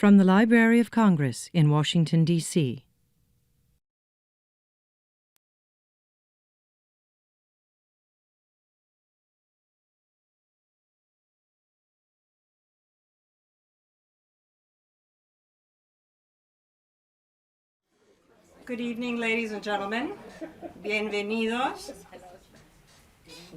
From the Library of Congress in Washington, D.C. Good evening, ladies and gentlemen. Bienvenidos.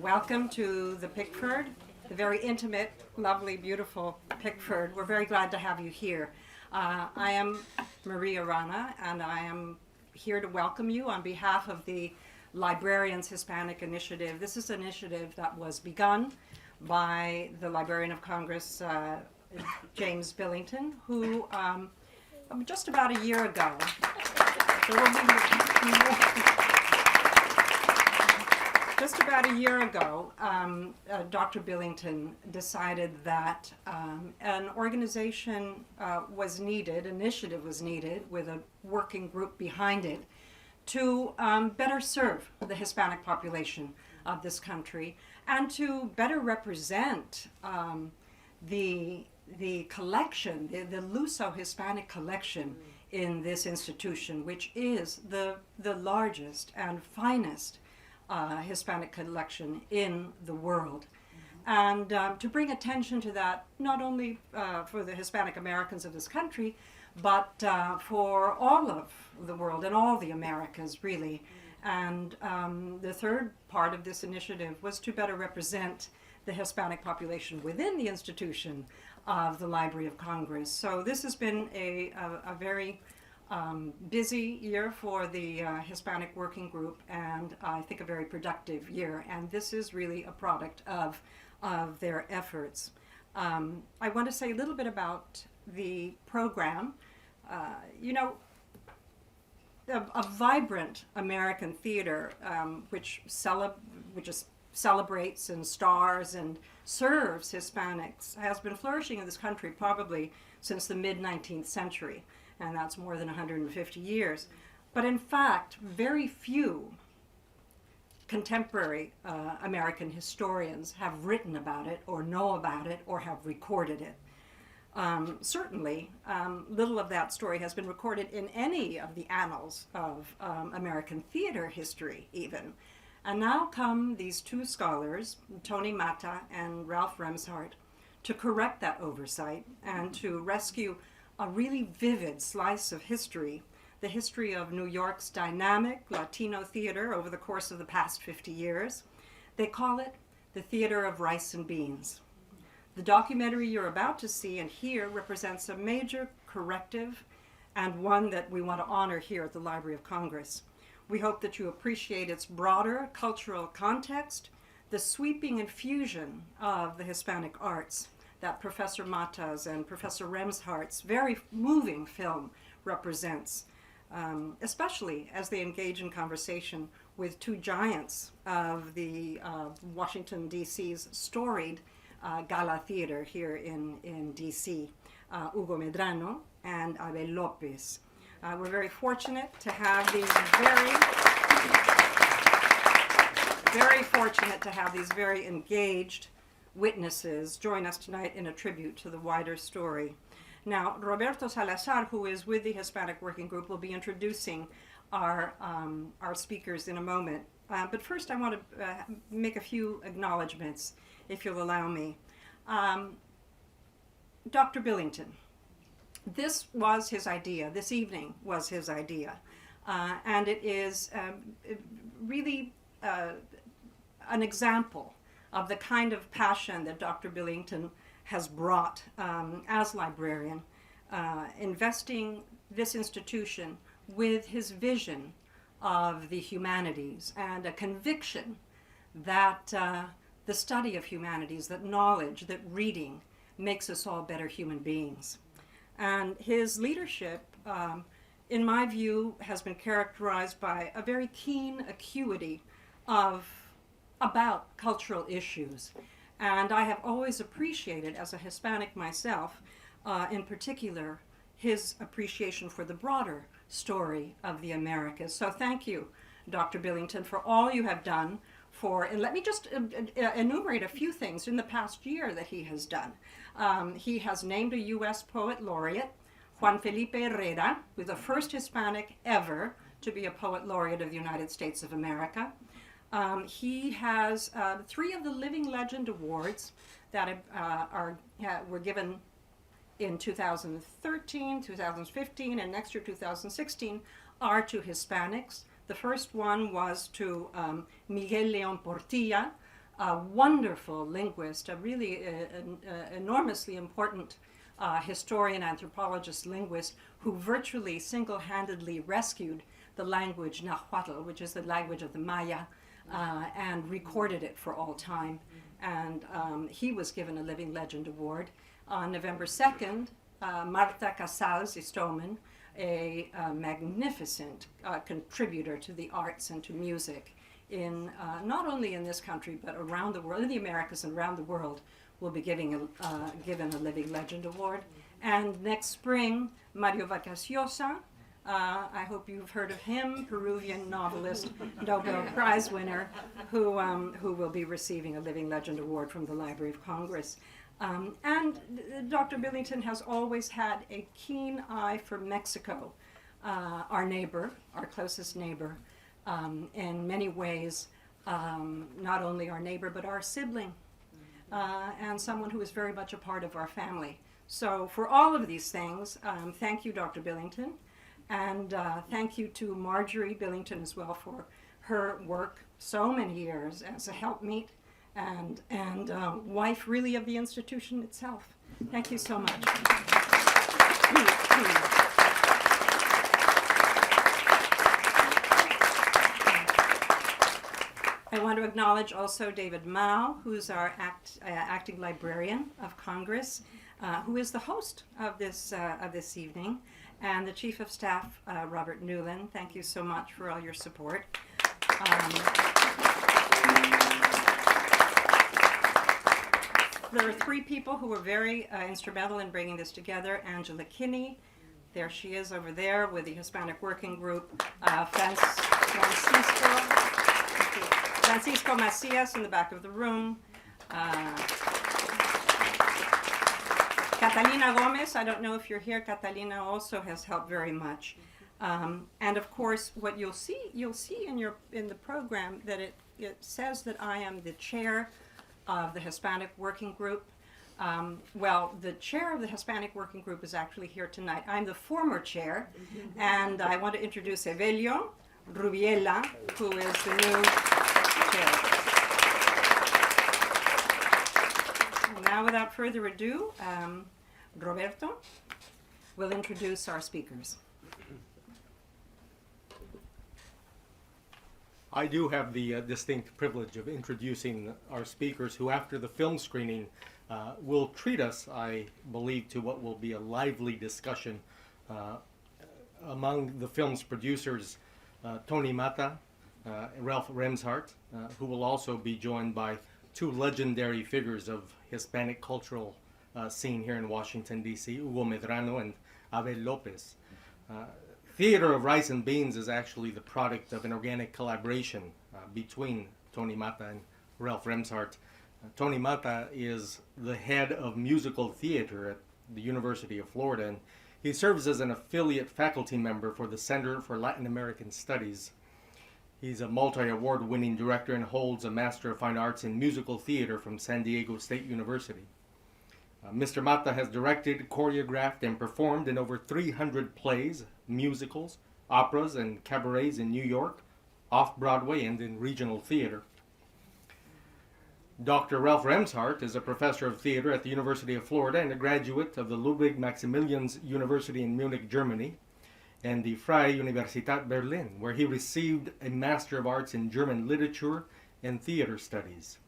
Welcome to the Pickford, the very intimate, lovely, beautiful Pickford. We're very glad to have you here. I am Maria Rana, and I am here to welcome you on behalf of the Librarians Hispanic Initiative. This is an initiative that was begun by the Librarian of Congress, James Billington, who just about a year ago, just about a year ago, Dr. Billington decided that an organization was needed, initiative was needed, with a working group behind it, to better serve the Hispanic population of this country and to better represent the collection, the Luso-Hispanic collection in this institution, which is the largest and finest Hispanic collection in the world. And to bring attention to that, not only for the Hispanic Americans of this country, but for all of the world and all the Americas, really. And the third part of this initiative was to better represent the Hispanic population within the institution of the Library of Congress. So this has been a very busy year for the Hispanic Working Group, and I think a very productive year. And this is really a product of their efforts. I want to say a little bit about the program. A vibrant American theater, which celebrates and stars and serves Hispanics, has been flourishing in this country probably since the mid-19th century, and that's more than 150 years. But in fact, very few contemporary American historians have written about it or know about it or have recorded it. Certainly, little of that story has been recorded in any of the annals of American theater history even. And now come these two scholars, Tony Mata and Ralph Remshart, to correct that oversight and to rescue a really vivid slice of history, the history of New York's dynamic Latino theater over the course of the past 50 years. They call it the Theater of Rice and Beans. The documentary you're about to see and hear represents a major corrective and one that we want to honor here at the Library of Congress. We hope that you appreciate its broader cultural context, the sweeping infusion of the Hispanic arts that Professor Mata's and Professor Remshart's very moving film represents, especially as they engage in conversation with two giants of the Washington, D.C.'s storied Gala Theater here in D.C., Hugo Medrano and Abel Lopez. We're very fortunate to have these very engaged witnesses join us tonight in a tribute to the wider story. Now, Roberto Salazar, who is with the Hispanic Working Group, will be introducing our speakers in a moment. But first, I want to make a few acknowledgments, if you'll allow me. Dr. Billington. This was his idea. This evening was his idea. And it is really an example of the kind of passion that Dr. Billington has brought as librarian, investing this institution with his vision of the humanities and a conviction that the study of humanities, that knowledge, that reading makes us all better human beings. And his leadership, in my view, has been characterized by a very keen acuity about cultural issues. And I have always appreciated, as a Hispanic myself, in particular, his appreciation for the broader story of the Americas. So thank you, Dr. Billington, for all you have done for, and let me just enumerate a few things in the past year that he has done. He has named a U.S. Poet Laureate Juan Felipe Herrera, who's the first Hispanic ever to be a poet laureate of the United States of America. He has 3 of the Living Legend Awards that were given in 2013, 2015, and next year 2016 are to Hispanics. The first one was to Miguel León Portilla, a wonderful linguist, a really enormously important historian, anthropologist, linguist, who virtually single-handedly rescued the language Nahuatl, which is the language of the Maya, and recorded it for all time. And he was given a Living Legend Award. On November 2nd, Marta Casals Istomin, a magnificent contributor to the arts and to music, in not only in this country but around the world, in the Americas and around the world, will be given a Living Legend Award. And next spring, Mario Vargas Llosa, I hope you've heard of him, Peruvian novelist, Nobel Prize winner, who will be receiving a Living Legend Award from the Library of Congress. And Dr. Billington has always had a keen eye for Mexico, our neighbor, our closest neighbor, in many ways, not only our neighbor, but our sibling, and someone who is very much a part of our family. So for all of these things, thank you, Dr. Billington, and thank you to Marjorie Billington as well for her work so many years as a helpmeet and wife really of the institution itself. Thank you so much. I want to acknowledge also David Mao, who's our acting librarian of Congress, who is the host of this evening, and the Chief of Staff, Robert Newland. Thank you so much for all your support. There are 3 people who were very instrumental in bringing this together. Angela Kinney, there she is over there with the Hispanic Working Group. Francisco Macias in the back of the room. Catalina Gomez, I don't know if you're here. Catalina also has helped very much. And of course, what you'll see in the program that it says that I am the chair of the Hispanic Working Group. Well, the chair of the Hispanic Working Group is actually here tonight. I'm the former chair, and I want to introduce Evelio Rubiela, who is the new chair. And now, without further ado, Roberto will introduce our speakers. I do have the distinct privilege of introducing our speakers who, after the film screening, will treat us, I believe, to what will be a lively discussion among the film's producers, Tony Mata, Ralph Remshart, who will also be joined by 2 legendary figures of Hispanic cultural scene here in Washington, D.C., Hugo Medrano and Abel Lopez. Theater of Rice and Beans is actually the product of an organic collaboration between Tony Mata and Ralph Remshart. Tony Mata is the head of musical theater at the University of Florida, and he serves as an affiliate faculty member for the Center for Latin American Studies. He's a multi-award winning director and holds a Master of Fine Arts in Musical Theater from San Diego State University. Mr. Mata has directed, choreographed, and performed in over 300 plays, musicals, operas, and cabarets in New York, off-Broadway, and in regional theater. Dr. Ralph Remshart is a professor of theater at the University of Florida and a graduate of the Ludwig Maximilians University in Munich, Germany, and the Freie Universität Berlin, where he received a Master of Arts in German Literature and Theater Studies.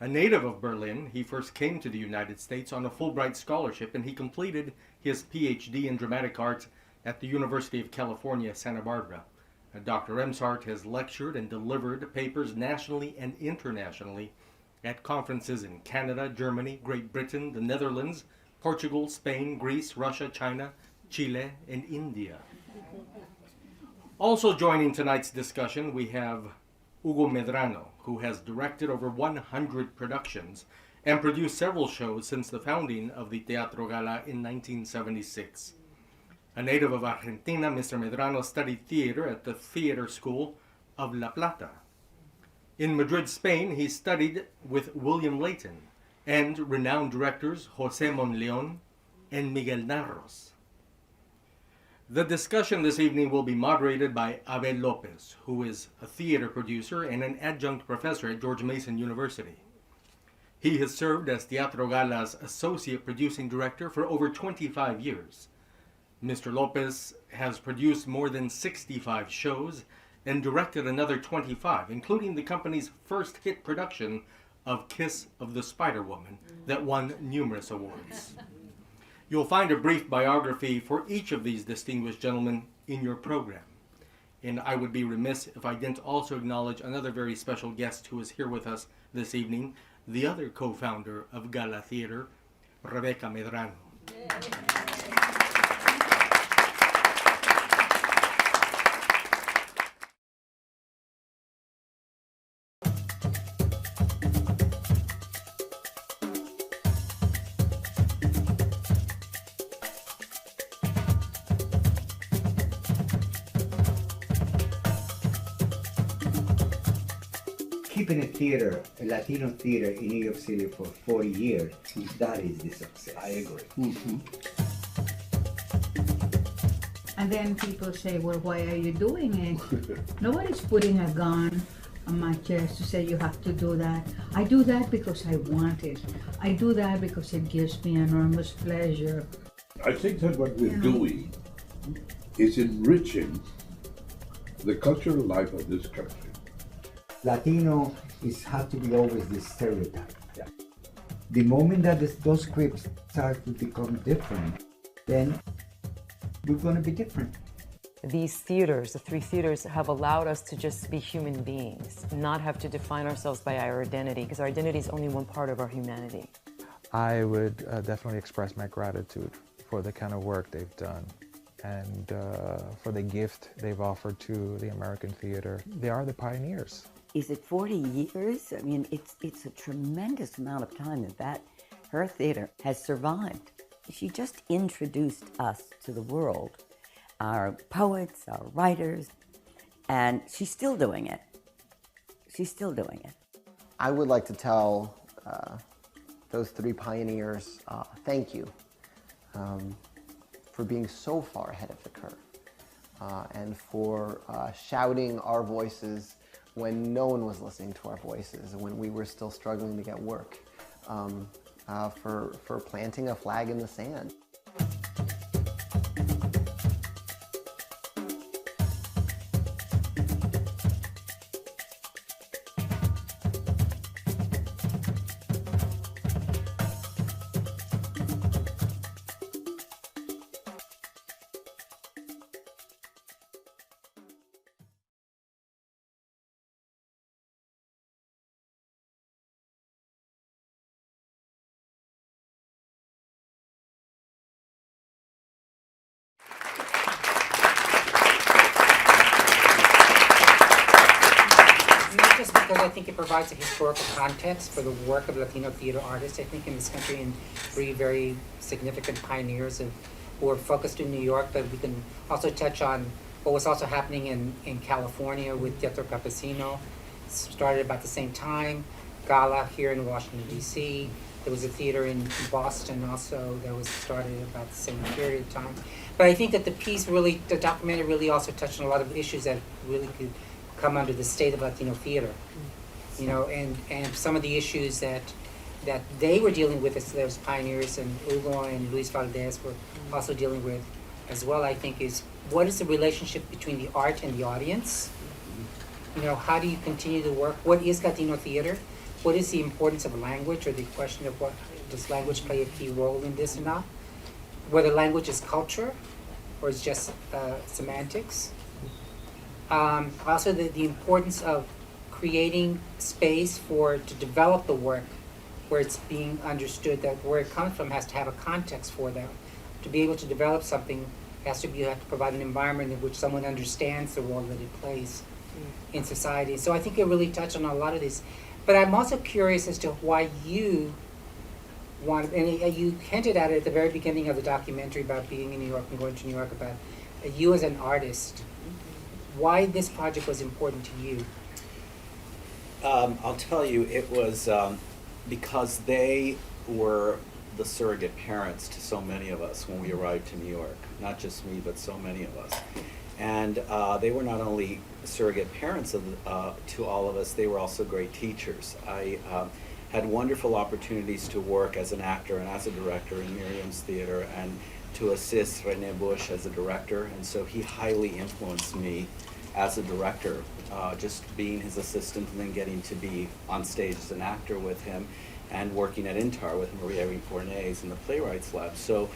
A native of Berlin, he first came to the United States on a Fulbright scholarship, and he completed his PhD in dramatic arts at the University of California, Santa Barbara. Dr. Remshart has lectured and delivered papers nationally and internationally at conferences in Canada, Germany, Great Britain, the Netherlands, Portugal, Spain, Greece, Russia, China, Chile, and India. Also joining tonight's discussion, we have Hugo Medrano, who has directed over 100 productions and produced several shows since the founding of the Teatro Gala in 1976. A native of Argentina, Mr. Medrano studied theater at the Theater School of La Plata. In Madrid, Spain, he studied with William Layton and renowned directors José Monleón and Miguel Narros. The discussion this evening will be moderated by Abel Lopez, who is a theater producer and an adjunct professor at George Mason University. He has served as Teatro Gala's associate producing director for over 25 years. Mr. Lopez has produced more than 65 shows and directed another 25, including the company's first hit production of Kiss of the Spider-Woman that won numerous awards. You'll find a brief biography for each of these distinguished gentlemen in your program. And I would be remiss if I didn't also acknowledge another very special guest who is here with us this evening, the other co-founder of Gala Theater, Rebecca Medrano. Keeping a theater, a Latino theater in New York City for 40 years, that is the success. I agree. Mm-hmm. And then people say, well, why are you doing it? Nobody's putting a gun on my chest to say you have to do that. I do that because I want it. I do that because it gives me enormous pleasure. I think that what we're doing is enriching the cultural life of this country. Latino has to be always this stereotype. Yeah. The moment that those scripts start to become different, then we're going to be different. These theaters, the three theaters, have allowed us to just be human beings, not have to define ourselves by our identity, because our identity is only one part of our humanity. I would definitely express my gratitude for the kind of work they've done and for the gift they've offered to the American theater. They are the pioneers. Is it 40 years? I mean, it's a tremendous amount of time that her theater has survived. She just introduced us to the world, our poets, our writers, and she's still doing it. She's still doing it. I would like to tell those three pioneers thank you for being so far ahead of the curve and for shouting our voices when no one was listening to our voices, when we were still struggling to get work, for planting a flag in the sand. Just because I think it provides a historical context for the work of Latino theater artists, I think, in this country, and three very significant pioneers who are focused in New York, but we can also touch on what was also happening in California with Teatro Campesino. Started about the same time. Gala here in Washington, D.C. There was a theater in Boston also that was started about the same period of time. But I think that the documentary really also touched on a lot of issues that really could come under the state of Latino theater, you know, and some of the issues that they were dealing with as those pioneers, and Hugo and Luis Valdez were also dealing with as well, I think, is what is the relationship between the art and the audience? You know, how do you continue to work? What is Latino theater? What is the importance of language, or the question of what does language play a key role in this or not? Whether language is culture or is just semantics. Also the importance of creating space to develop the work where it's being understood, that where it comes from has to have a context for that. To be able to develop something you have to provide an environment in which someone understands the role that it plays in society. So I think it really touched on a lot of this. But I'm also curious as to why you wanted, and you hinted at it at the very beginning of the documentary about being in New York and going to New York, about you as an artist. Why this project was important to you? I'll tell you, it was because they were the surrogate parents to so many of us when we arrived to New York. Not just me, but so many of us. And they were not only surrogate parents to all of us, they were also great teachers. I had wonderful opportunities to work as an actor and as a director in Miriam's theater, and to assist René Bush as a director, and so he highly influenced me as a director, just being his assistant and then getting to be on stage as an actor with him, and working at INTAR with Maria Fornés in the Playwrights Lab. So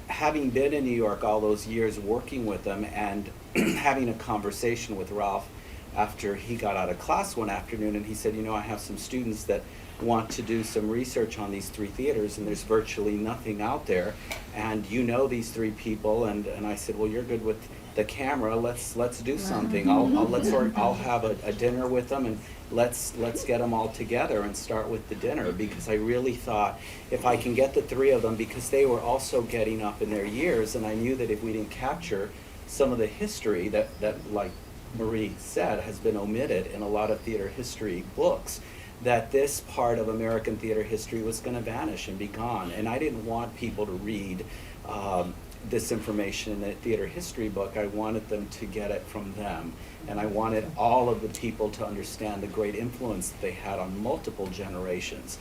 having been in New York all those years, working with them, and having a conversation with Ralph after he got out of class one afternoon, and he said, you know, I have some students that want to do some research on these three theaters, and there's virtually nothing out there, and you know these three people, and I said, well, you're good with the camera, let's do something. I'll have a dinner with them, and let's get them all together and start with the dinner, because I really thought if I can get the three of them, because they were also getting up in their years, and I knew that if we didn't capture some of the history that like Marie said has been omitted in a lot of theater history books, that this part of American theater history was going to vanish and be gone. And I didn't want people to read this information in a theater history book. I wanted them to get it from them. And I wanted all of the people to understand the great influence that they had on multiple generations.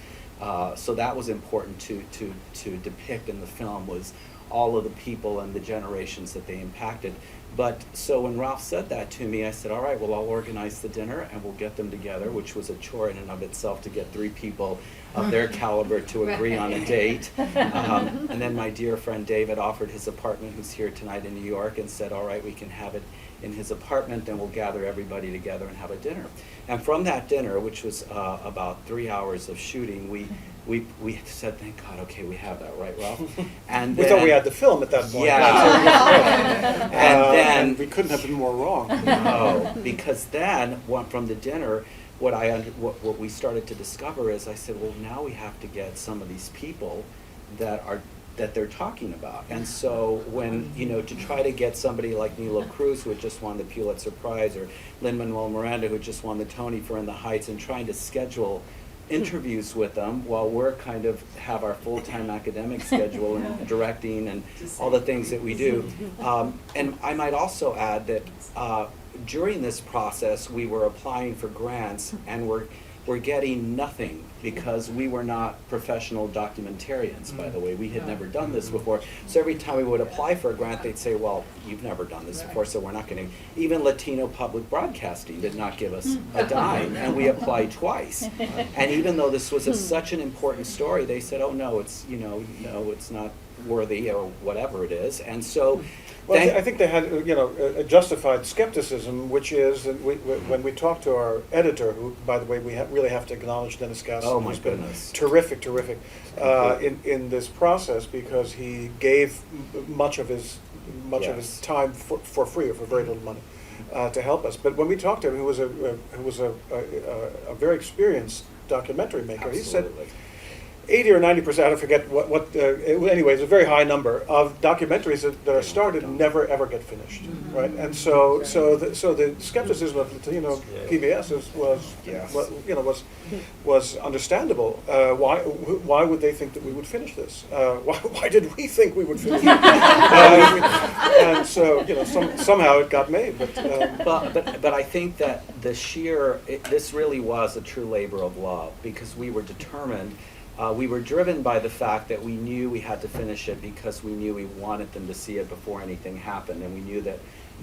So that was important to depict in the film, was all of the people and the generations that they impacted. But so when Ralph said that to me, I said, all right, well, I'll organize the dinner and we'll get them together, which was a chore in and of itself to get three people of their caliber to agree on a date. And then my dear friend David offered his apartment, who's here tonight in New York, and said, all right, we can have it in his apartment and we'll gather everybody together and have a dinner. And from that dinner, which was about 3 hours of shooting, we said, thank God, okay, we have that, right, Ralph? And we thought we had the film at that point. Yeah. And then we couldn't have been more wrong. No, because then from the dinner, what we started to discover is, I said, well, now we have to get some of these people that they're talking about. And so when, you know, to try to get somebody like Nilo Cruz, who had just won the Pulitzer Prize, or Lin-Manuel Miranda, who just won the Tony for In the Heights, and trying to schedule interviews with them while we're kind of have our full-time academic schedule and directing and all the things that we do. And I might also add that during this process, we were applying for grants, and we're getting nothing, because we were not professional documentarians, by the way. We had never done this before. So every time we would apply for a grant, they'd say, well, you've never done this before, so we're not going to. Even Latino Public Broadcasting did not give us a dime, and we applied twice. And even though this was such an important story, they said, oh, no, it's, no, it's not worthy, or whatever it is. And so well, I think they had, a justified skepticism, which is, when we talked to our editor, who, by the way, we really have to acknowledge Dennis Gass, oh my who's been goodness, terrific, in this process, because he gave much of his time for free, or for very little money, to help us. But when we talked to him, who was a very experienced documentary maker, absolutely, he said 80 or 90%, I forget anyway, it's a very high number of documentaries that are started and never ever get finished, right? And so the skepticism of Latino PBS was understandable. Why would they think that we would finish this? Why did we think we would finish it? And so somehow it got made. But I think that this really was a true labor of love, because we were determined. We were driven by the fact that we knew we had to finish it, because we knew we wanted them to see it before anything happened, and we knew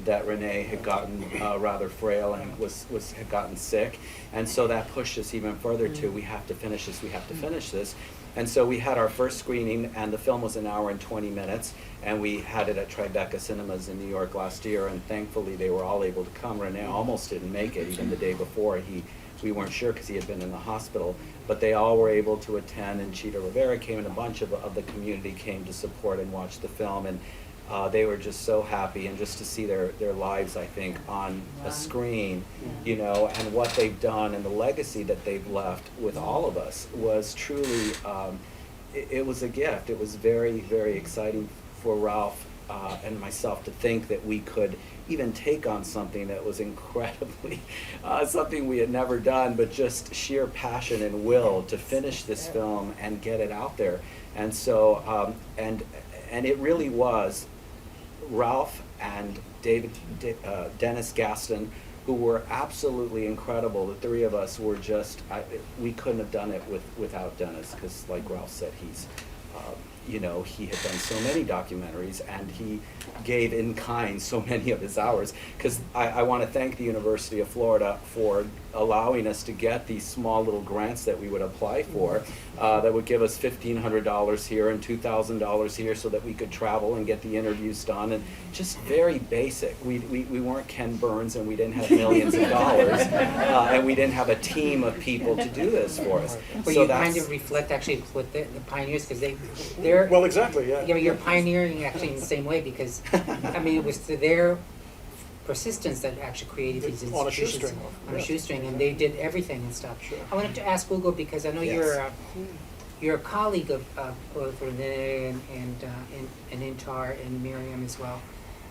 that Renee had gotten rather frail and had gotten sick, and so that pushed us even further to, we have to finish this. And so we had our first screening, and the film was 1 hour and 20 minutes, and we had it at Tribeca Cinemas in New York last year, and thankfully they were all able to come. Renee almost didn't make it, even the day before. We weren't sure, because he had been in the hospital, but they all were able to attend, and Chita Rivera came, and a bunch of the community came to support and watch the film, and they were just so happy, and just to see their lives, I think, on a screen, and what they've done and the legacy that they've left with all of us was truly it was a gift. It was very, very exciting for Ralph and myself to think that we could even take on something that was incredibly, something we had never done, but just sheer passion and will to finish this film and get it out there. And so, and it really was Ralph and Dennis Gaston, who were absolutely incredible. The three of us were just, we couldn't have done it without Dennis, because like Ralph said, he's, you know, he had done so many documentaries, and he gave in kind so many of his hours. Because I want to thank the University of Florida for allowing us to get these small little grants that we would apply for, that would give us $1,500 here and $2,000 here, so that we could travel and get the interviews done, and just very basic. We weren't Ken Burns, and we didn't have millions of dollars, and we didn't have a team of people to do this for us. Well, So you that's, kind of reflect actually with the pioneers, because they're Well, exactly, yeah. Yeah, you're pioneering actually in the same way, because I mean it was their persistence that actually created these On a institutions shoestring. on a Yeah. shoestring, and they did everything and stuff. I wanted to ask Hugo, because I know you're a colleague of both Renee and Intar and Miriam as well.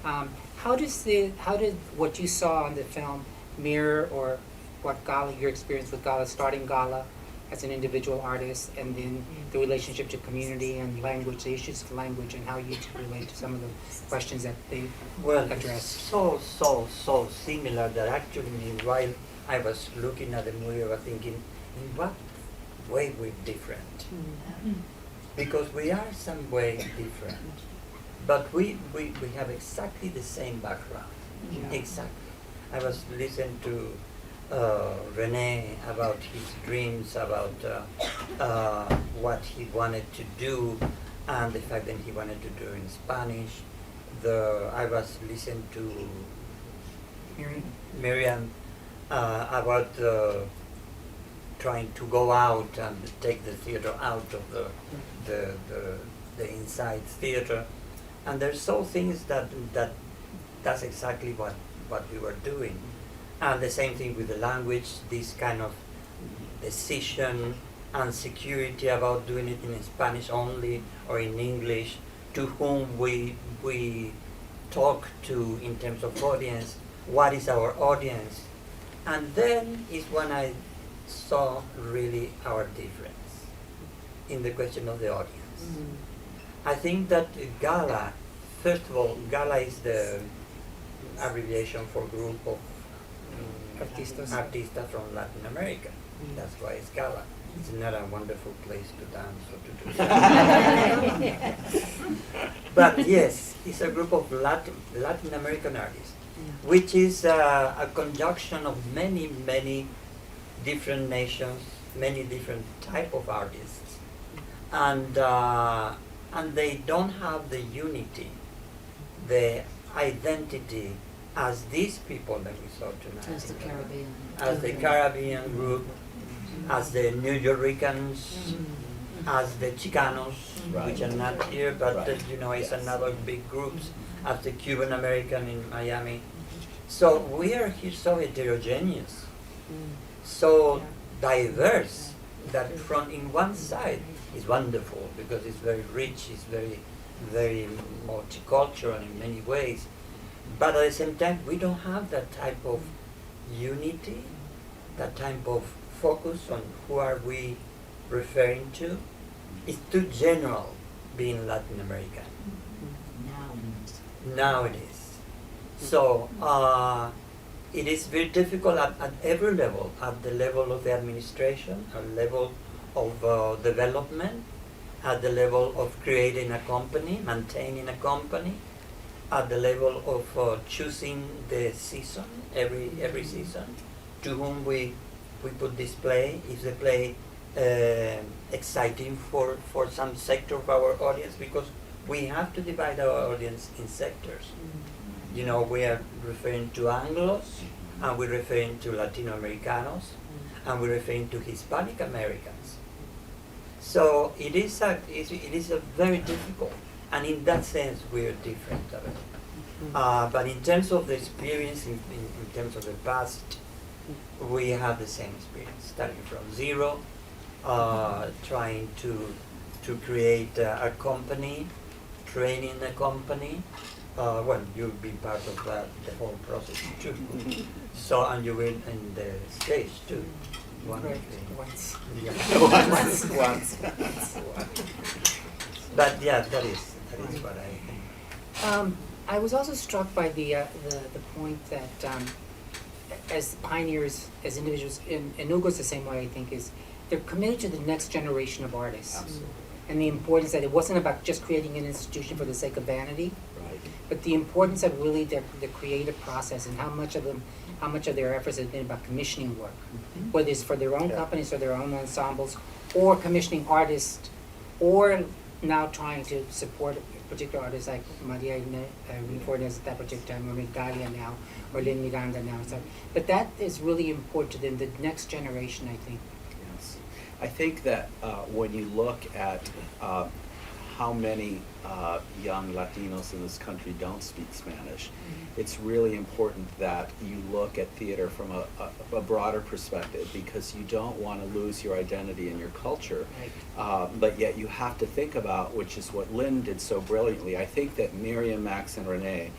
How did what you saw on the film mirror, or what Gala, your experience with Gala, starting Gala as an individual artist, and then the relationship to community and language, the issues of language, and how you two relate to some of the questions that they address? So similar that actually while I was looking at the movie, I was thinking, in what way we're different? Because we are some way different, but we have exactly the same background. Exactly. I was listening to Rene about his dreams, about what he wanted to do, and the fact that he wanted to do in Spanish. I was listening to Miriam about trying to go out and take the theater out of the inside theater, and there's so things that's exactly what we were doing. And the same thing with the language, this kind of decision and security about doing it in Spanish only or in English, to whom we talk to in terms of audience, what is our audience. And then is when I saw really our difference in the question of the audience. I think that Gala, first of all, Gala is the abbreviation for group of artistas from Latin America. That's why it's Gala. It's not a wonderful place to dance or to do something. But yes, it's a group of Latin American artists, which is a conjunction of many different nations, many different type of artists, and they don't have the unity, the identity as these people that we saw tonight. As the Caribbean. As the Caribbean group, as the New Yorkers, as the Chicanos, which are not here, but you know, it's another big groups, as the Cuban American in Miami. So we are here so heterogeneous, so diverse, that from in one side is wonderful because it's very rich, it's very multicultural in many ways. But at the same time, we don't have that type of unity, that type of focus on who are we referring to. It's too general being Latin American. Now it is. So it is very difficult at every level, at the level of the administration, at the level of development, at the level of creating a company, maintaining a company, at the level of choosing the season, every season, to whom we put this play. Is the play exciting for some sector of our audience? Because we have to divide our audience in sectors. You know, we are referring to Anglos, and we're referring to Latino Americanos, and we're referring to Hispanic Americans. So it is a very difficult, and in that sense we're different of it. But in terms of the experience, in terms of the past, we have the same experience, starting from zero, trying to to create a company, training a company. Well, you've been part of that, the whole process too. So, and you were in the States too. Right, once. Yeah. Once. But yeah, that is what I think. I was also struck by the point that as pioneers, as individuals, and Ugo's the same way, I think, is they're committed to the next generation of artists. Absolutely. And the importance that it wasn't about just creating an institution for the sake of vanity, Right. but the importance of really the creative process and how much of their efforts has been about commissioning work, whether it's for their own companies or their own ensembles, or commissioning artists, or now trying to support particular artists like Maria Fornes at that particular time, or Migdalia now, or Lynn Miranda now. So, but that is really important to them, the next generation, I think. Yes. I think that when you look at how many young Latinos in this country don't speak Spanish, it's really important that you look at theater from a broader perspective, because you don't want to lose your identity and your culture. But yet you have to think about, which is what Lynn did so brilliantly. I think that Miriam, Max, and Renee,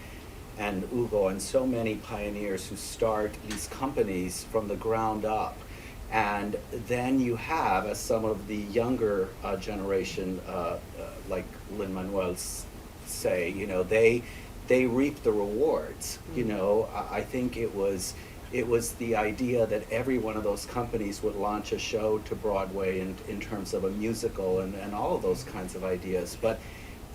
and Ugo, and so many pioneers who start these companies from the ground up, and then you have, as some of the younger generation, like Lin-Manuel say, you know, they reap the rewards. You know, I think it was the idea that every one of those companies would launch a show to Broadway in terms of a musical and all of those kinds of ideas. But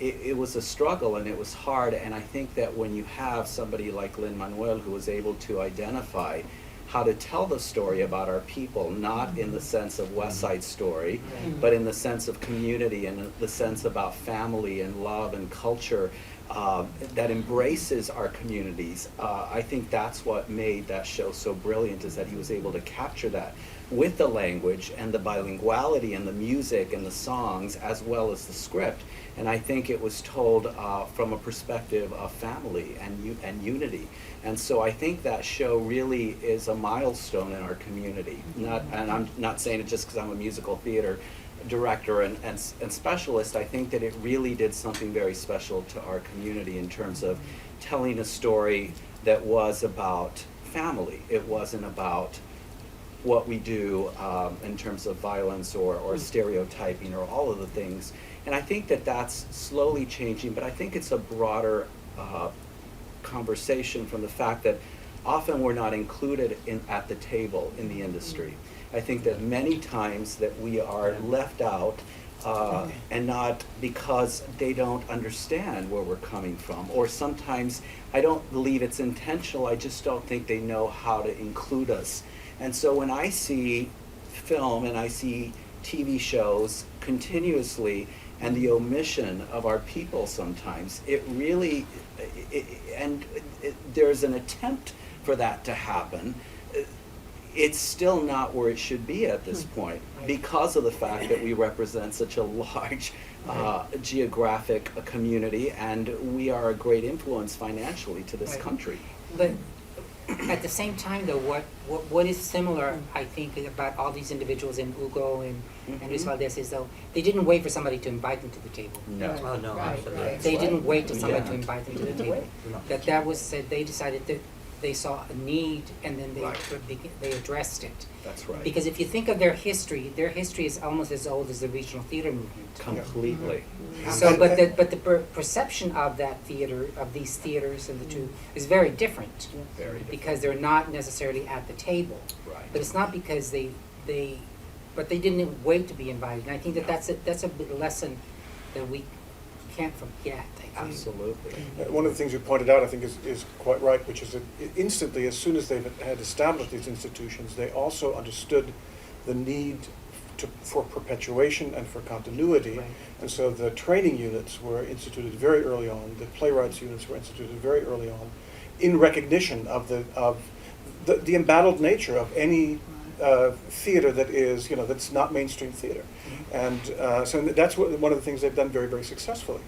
it was a struggle and it was hard. And I think that when you have somebody like Lin-Manuel who was able to identify how to tell the story about our people, not in the sense of West Side Story, but in the sense of community and the sense about family and love and culture, that embraces our communities. I think that's what made that show so brilliant, is that he was able to capture that with the language and the bilinguality and the music and the songs, as well as the script. And I think it was told from a perspective of family and unity. And so I think that show really is a milestone in our community. And I'm not saying it just because I'm a musical theater director and specialist. I think that it really did something very special to our community in terms of telling a story that was about family. It wasn't about what we do in terms of violence or stereotyping or all of the things. And I think that that's slowly changing, but I think it's a broader conversation from the fact that often we're not included at the table in the industry. I think that many times that we are left out and not because they don't understand where we're coming from, or sometimes I don't believe it's intentional, I just don't think they know how to include us. And so when I see film and I see TV shows continuously and the omission of our people sometimes, it really, there's an attempt for that to happen. It's still not where it should be at this point, because of the fact that we represent such a large geographic community, and we are a great influence financially to this country. But at the same time, though, what is similar, I think, about all these individuals in Ugo and Luis Valdez is, though, they didn't wait for somebody to invite them to the table. No. Oh, no, absolutely. They didn't wait for somebody to invite them to the table. That was said. They decided that they saw a need, and then they addressed it. That's right. Because if you think of their history is almost as old as the regional theater movement. Completely. So, but the perception of that theater, of these theaters and the two, is very different. Very different. Because they're not necessarily at the table. Right. But it's not because they didn't wait to be invited. And I think that that's a big lesson that we can't forget. Absolutely. One of the things you pointed out, I think, is quite right, which is that instantly, as soon as they had established these institutions, they also understood the need for perpetuation and for continuity. Right. And so the training units were instituted very early on, the playwrights units were instituted very early on, in recognition of the embattled nature of any theater that is, that's not mainstream theater. And so that's one of the things they've done very, very successfully.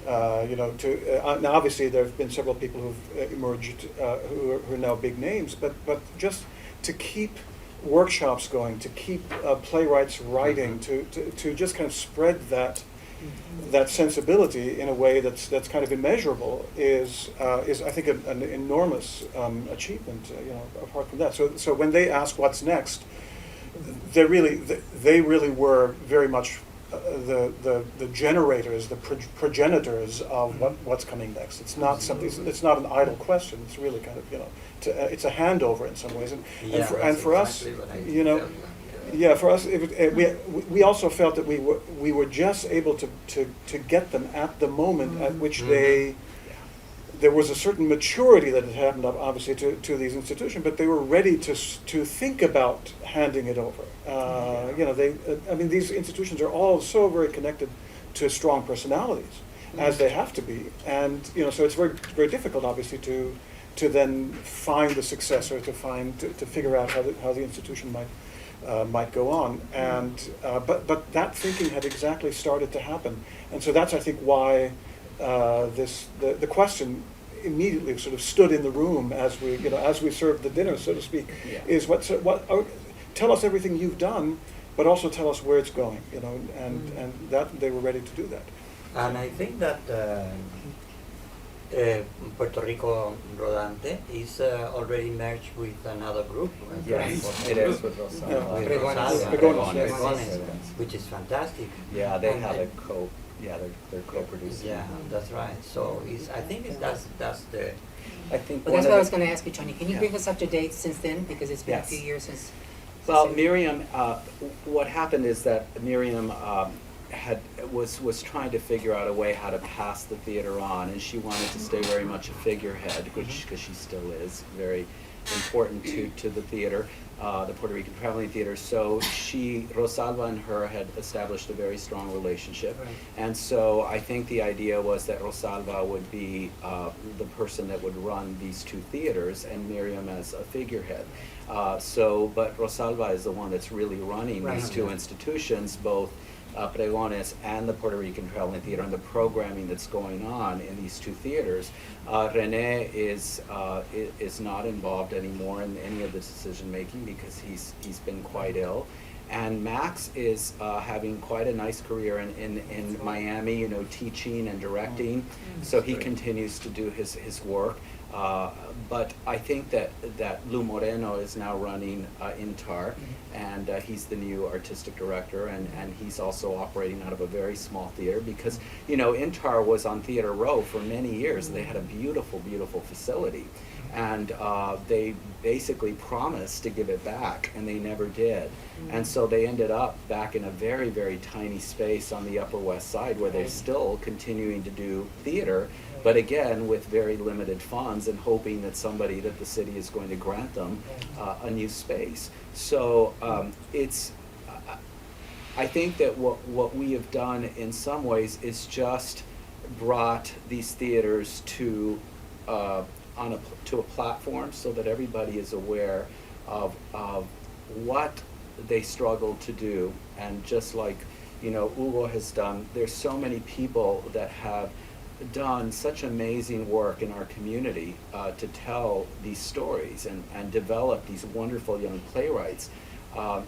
Now obviously there have been several people who've emerged who are now big names, but just to keep workshops going, to keep playwrights writing, to just kind of spread that that sensibility in a way that's kind of immeasurable is I think an enormous achievement. Apart from that, so when they ask what's next, they really were very much the generators, the progenitors of what's coming next. It's not something. It's not an idle question. It's really kind of it's a handover in some ways, and for us, yeah, for us, we also felt that we were just able to get them at the moment at which there was a certain maturity that had happened, obviously, to these institutions, but they were ready to think about handing it over. These institutions are all so very connected to strong personalities, as they have to be, and so it's very, very difficult, obviously, to then find the successor, to figure out how the institution might go on, and but that thinking had exactly started to happen, and so that's, I think, why the question immediately sort of stood in the room as we served the dinner, so to speak, is tell us everything you've done, but also tell us where it's going, and that they were ready to do that. And I think that Puerto Rico Rodante is already merged with another group. Yes, it is with Rosalba. Pregones, which is fantastic. Yeah, they have a they're co-producing. Yeah, that's right. So I think that's the. I think. Well, that's what I was going to ask you, Tony. Can you bring us up to date since then? Because it's been a few years since. Well, Miriam, what happened is that Miriam was trying to figure out a way how to pass the theater on, and she wanted to stay very much a figurehead, because she still is very important to the theater, the Puerto Rican Traveling Theater. So Rosalba and her had established a very strong relationship, and so I think the idea was that Rosalba would be the person that would run these two theaters, and Miriam as a figurehead. But Rosalba is the one that's really running these two institutions, both Pregones and the Puerto Rican Traveling Theater, and the programming that's going on in these two theaters. Rene is not involved anymore in any of the decision making because he's been quite ill, and Max is having quite a nice career in Miami, teaching and directing. So he continues to do his work. But I think that Lou Moreno is now running INTAR, and he's the new artistic director, and he's also operating out of a very small theater because, INTAR was on Theater Row for many years. They had a beautiful, beautiful facility, and they basically promised to give it back, and they never did. And so they ended up back in a very, very tiny space on the Upper West Side where they're still continuing to do theater, but again with very limited funds and hoping that the city is going to grant them a new space. So I think that what we have done in some ways is just brought these theaters to a platform so that everybody is aware of what they struggle to do, and just like Hugo has done, there's so many people that have done such amazing work in our community to tell these stories and develop these wonderful young playwrights.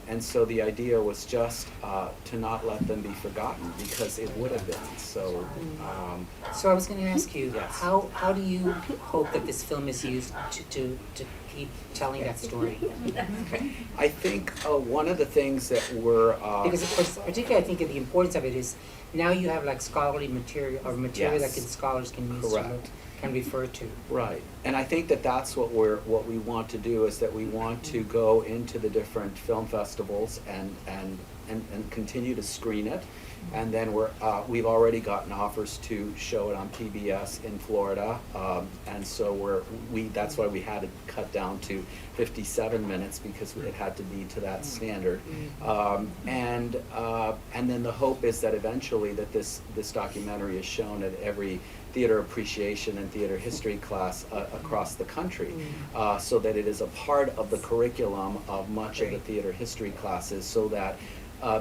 And so the idea was just to not let them be forgotten, because it would have been. So I was going to ask you, how do you hope that this film is used to keep telling that story? I think one of the things that we're because of course, particularly I think the importance of it is now you have like scholarly material or material that scholars can use to look, can refer to. Right, and I think that that's what we want to do, is that we want to go into the different film festivals and continue to screen it, and then we've already gotten offers to show it on PBS in Florida, and so that's why we had to cut down to 57 minutes, because it had to be to that standard, and then the hope is that eventually that this documentary is shown at every theater appreciation and theater history class across the country, so that it is a part of the curriculum of much of the theater history classes, so that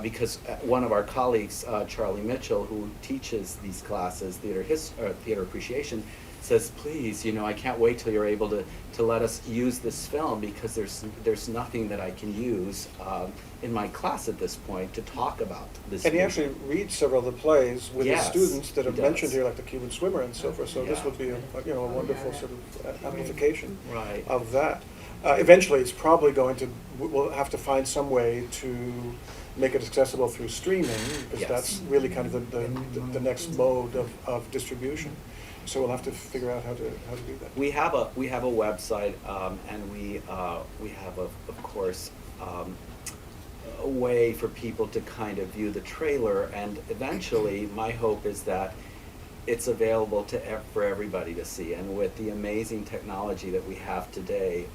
because one of our colleagues, Charlie Mitchell, who teaches these classes, theater appreciation, says, please, you know, I can't wait till you're able to let us use this film, because there's nothing that I can use in my class at this point to talk about this And he movie. actually reads several of the plays with Yes, his students that he are mentioned does. here, like The Cuban Swimmer and so forth. So this Yeah. would be a wonderful sort of amplification Right. of that. Eventually, it's probably going to, we'll have to find some way to make it accessible through streaming, because Yes. that's really kind of the next mode of distribution. So we'll have to figure out how to do that. We have a website, and we have of course a way for people to kind of view the trailer, and eventually my hope is that it's available for everybody to see. And with the amazing technology that we have today,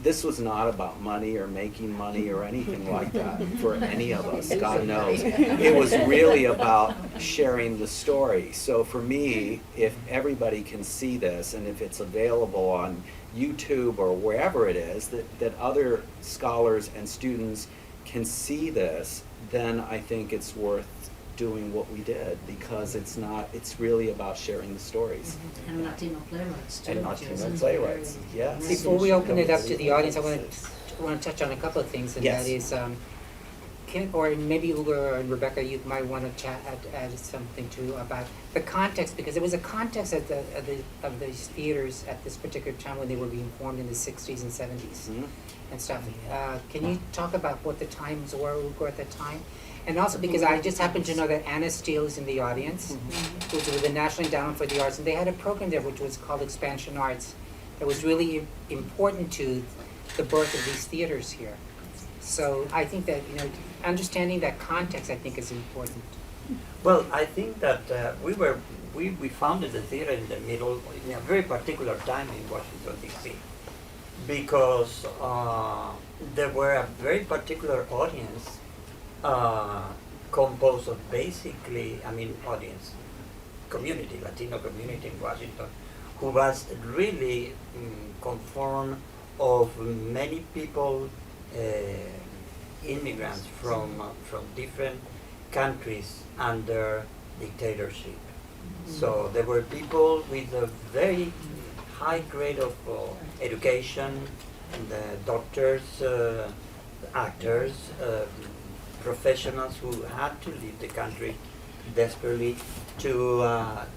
this was not about money or making money or anything like that for any of us, God knows. It was really about sharing the story. So for me, if everybody can see this, and if it's available on YouTube or wherever it is, that other scholars and students can see this, then I think it's worth doing what we did, because it's really about sharing the stories. And Latino playwrighs too. And which is Latino very- playwrights, yes. Before we open it up to the audience, I want to touch on a couple of things, and Yes. that is, or maybe Ugo and Rebecca, you might want to add something too about the context, because there was a context of these theaters at this particular time when they were being formed in the 60s and 70s and stuff. Can you talk about what the times were, Ugo, at that time? And also because I just happen to know that Anna Steele is in the audience, who's with the National Endowment for the Arts, and they had a program there which was called Expansion Arts that was really important to the birth of these theaters here. So I think that, understanding that context, I think, is important. Well, I think that we founded the theater in the middle, in a very particular time in Washington, D.C., because there were a very particular audience composed of basically, audience, community, Latino community in Washington, who was really conformed of many people, immigrants from different countries under dictatorship. So there were people with a very high grade of education, and doctors, actors, professionals who had to leave the country desperately to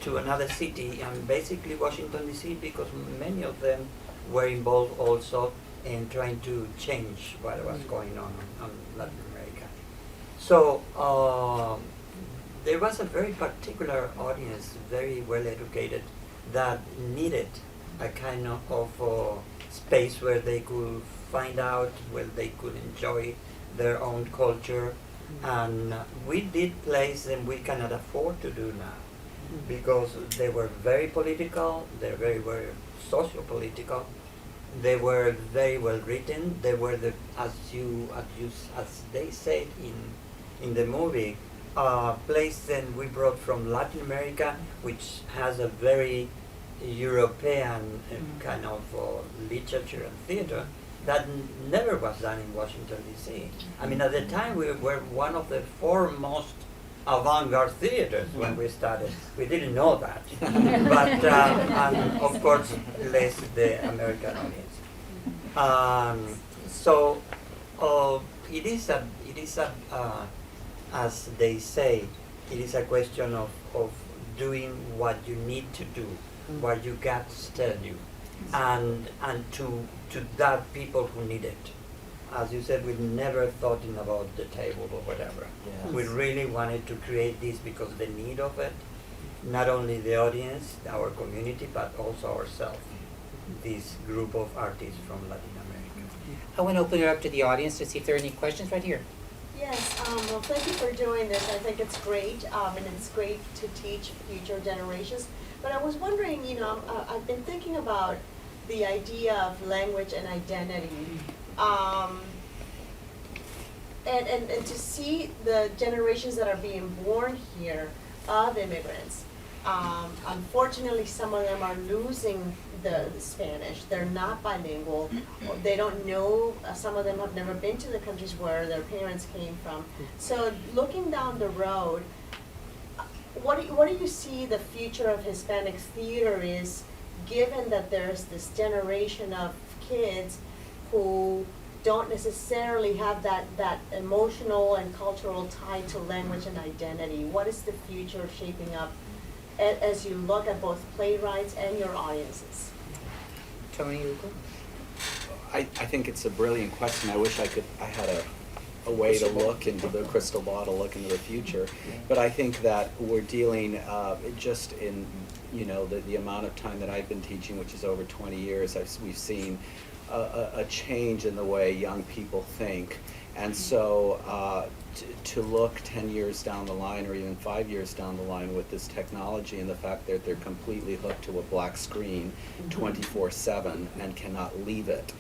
another city, and basically Washington D.C., because many of them were involved also in trying to change what was going on Latin America. So there was a very particular audience, very well educated, that needed a kind of space where they could find out, where they could enjoy their own culture. And we did plays that we cannot afford to do now, because they were very political, they were socio-political, they were very well written, they were as they said in the movie, plays that we brought from Latin America, which has a very European kind of literature and theater that never was done in Washington, D.C. At the time we were one of the foremost avant-garde theaters when we started. We didn't know that, but and of course less the American audience. So it is as they say, it is a question of doing what you need to do, what your guts tell you, and to that people who need it. As you said, we never thought about the table or whatever. Yes. We really wanted to create this because the need of it, not only the audience, our community, but also ourselves, this group of artists from Latin America. I want to open it up to the audience to see if there are any questions right here. Yes, well, thank you for doing this. I think it's great, and it's great to teach future generations. But I was wondering, I've been thinking about the idea of language and identity, and to see the generations that are being born here of immigrants. Unfortunately, some of them are losing the Spanish. They're not bilingual. They don't know. Some of them have never been to the countries where their parents came from. So looking down the road, what do you see the future of Hispanic theater is, given that there's this generation of kids who don't necessarily have that emotional and cultural tie to language and identity? What is the future shaping up as you look at both playwrights and your audiences? Tony Ugo? I think it's a brilliant question. I wish I had a way to look into the crystal ball to look into the future. But I think that we're dealing just in, the amount of time that I've been teaching, which is over 20 years, we've seen a change in the way young people think. And so to look 10 years down the line or even 5 years down the line with this technology and the fact that they're completely hooked to a black screen 24/7 and cannot leave it,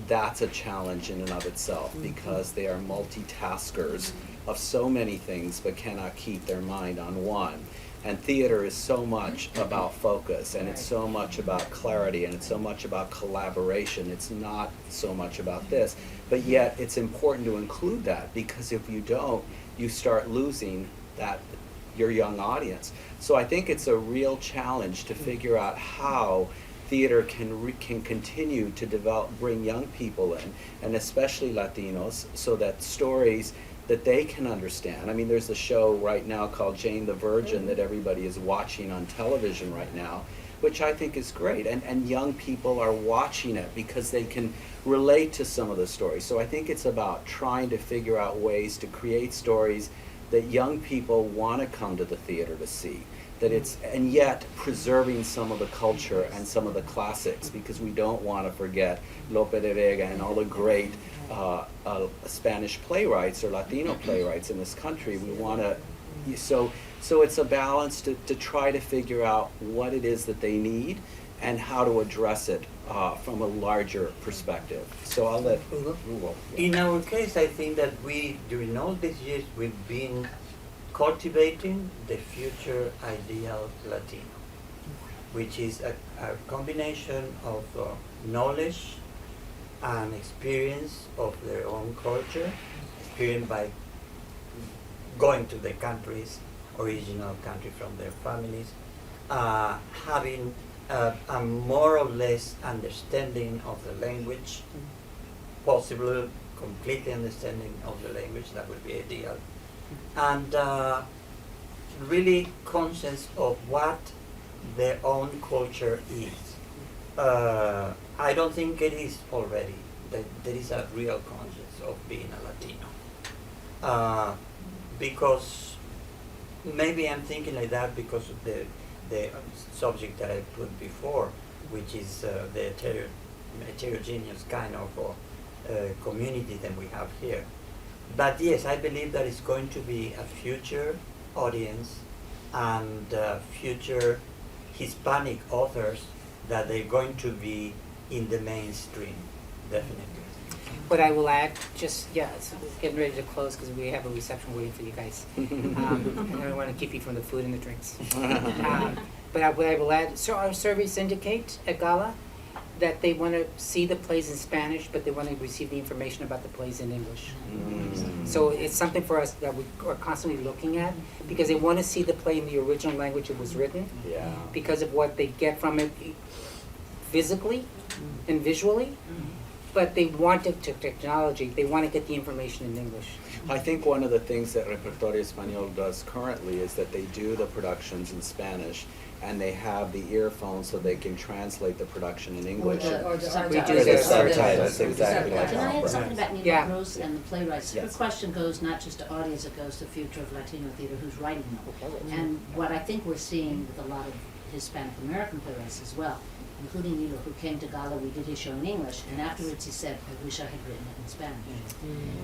that's a challenge in and of itself, because they are multitaskers of so many things but cannot keep their mind on one. And theater is so much about focus, and it's so much about clarity, and it's so much about collaboration. It's not so much about this, but yet it's important to include that, because if you don't, you start losing your young audience. So I think it's a real challenge to figure out how theater can continue to bring young people in, and especially Latinos, so that stories that they can understand. I mean, there's a show right now called Jane the Virgin that everybody is watching on television right now, which I think is great. And young people are watching it because they can relate to some of the stories. So I think it's about trying to figure out ways to create stories that young people want to come to the theater to see. And yet preserving some of the culture and some of the classics, because we don't want to forget Lope de Vega and all the great Spanish playwrights or Latino playwrights in this country. We want to, so it's a balance to try to figure out what it is that they need and how to address it from a larger perspective. So I'll let Hugo. In our case, I think that during all these years, we've been cultivating the future ideal Latino, which is a combination of knowledge and experience of their own culture, experienced by going to the original country from their families, having a more or less understanding of the language, possibly completely understanding of the language, that would be ideal, and really conscious of what their own culture is. I don't think it is already. There is a real conscience of being a Latino. Because maybe I'm thinking like that because of the subject that I put before, which is the heterogeneous kind of community that we have here. But yes, I believe that it's going to be a future audience and future Hispanic authors that they're going to be in the mainstream, definitely. What I will add, so we're getting ready to close because we have a reception waiting for you guys. And I don't want to keep you from the food and the drinks. But what I will add, so our surveys indicate at Gala that they want to see the plays in Spanish, but they want to receive the information about the plays in English. So it's something for us that we are constantly looking at, because they want to see the play in the original language it was written, because of what they get from it physically and visually, but they want it to technology. They want to get the information in English. I think one of the things that Repertorio Español does currently is that they do the productions in Spanish, and they have the earphones so they can translate the production in English. Or the subtitles, exactly like Can I add something about Nina Yeah. Rose and the playwrights? Her question goes not just to audience, it goes to the future of Latino theater, who's writing them. And what I think we're seeing with a lot of Hispanic American playwrights as well, including Nilo, who came to Gala, we did his show in English, and afterwards he said, I wish I had written it in Spanish.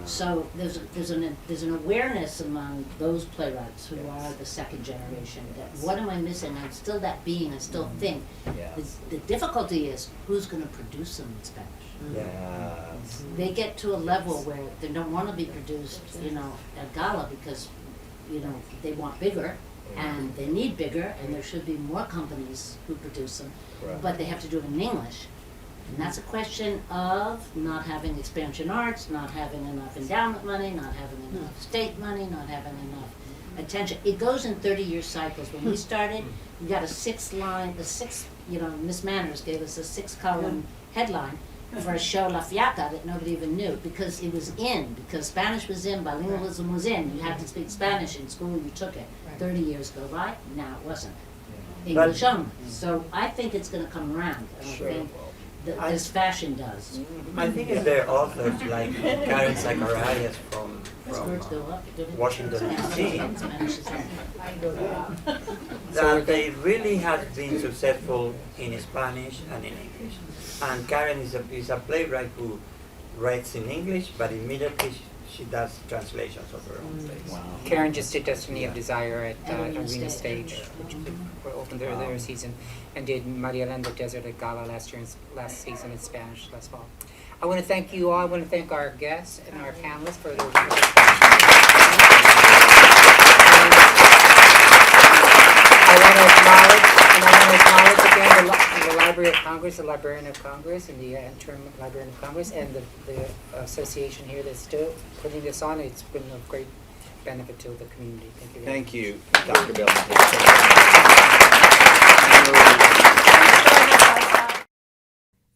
So there's an awareness among those playwrights who are the second generation that what am I missing? I'm still that being, I still think. The difficulty is who's going to produce them in Spanish. They get to a level where they don't want to be produced, at Gala because, they want bigger. And they need bigger, and there should be more companies who produce them, but they have to do it in English. And that's a question of not having expansion arts, not having enough endowment money, not having enough state money, not having enough attention. It goes in 30-year cycles. When we started, we got a 6-line, Miss Manners gave us a 6-column headline for a show La Fiaca that nobody even knew because it was in, because Spanish was in, bilingualism was in. You had to speak Spanish in school, you took it. 30 years go by, now it wasn't. English only. So I think it's going to come around. I think this fashion does. I think if there are authors like Karen Zacharias from Washington, D.C., that they really have been successful in Spanish and in English. And Karen is a playwright who writes in English, but immediately she does translations of her own plays. Wow. Karen just did Destiny of Desire at Arena Stage, which opened their season, and did Maria Elena Desert at Gala last season in Spanish last fall. I want to thank you all. I want to thank our guests and our panelists for their I want to acknowledge again the Library of Congress, the Librarian of Congress, and the interim Librarian of Congress, and the association here that's still putting this on. It's been of great benefit to the community. Thank you. Thank you, Dr. Bill.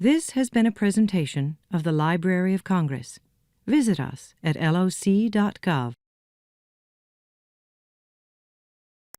This has been a presentation of the Library of Congress. Visit us at loc.gov.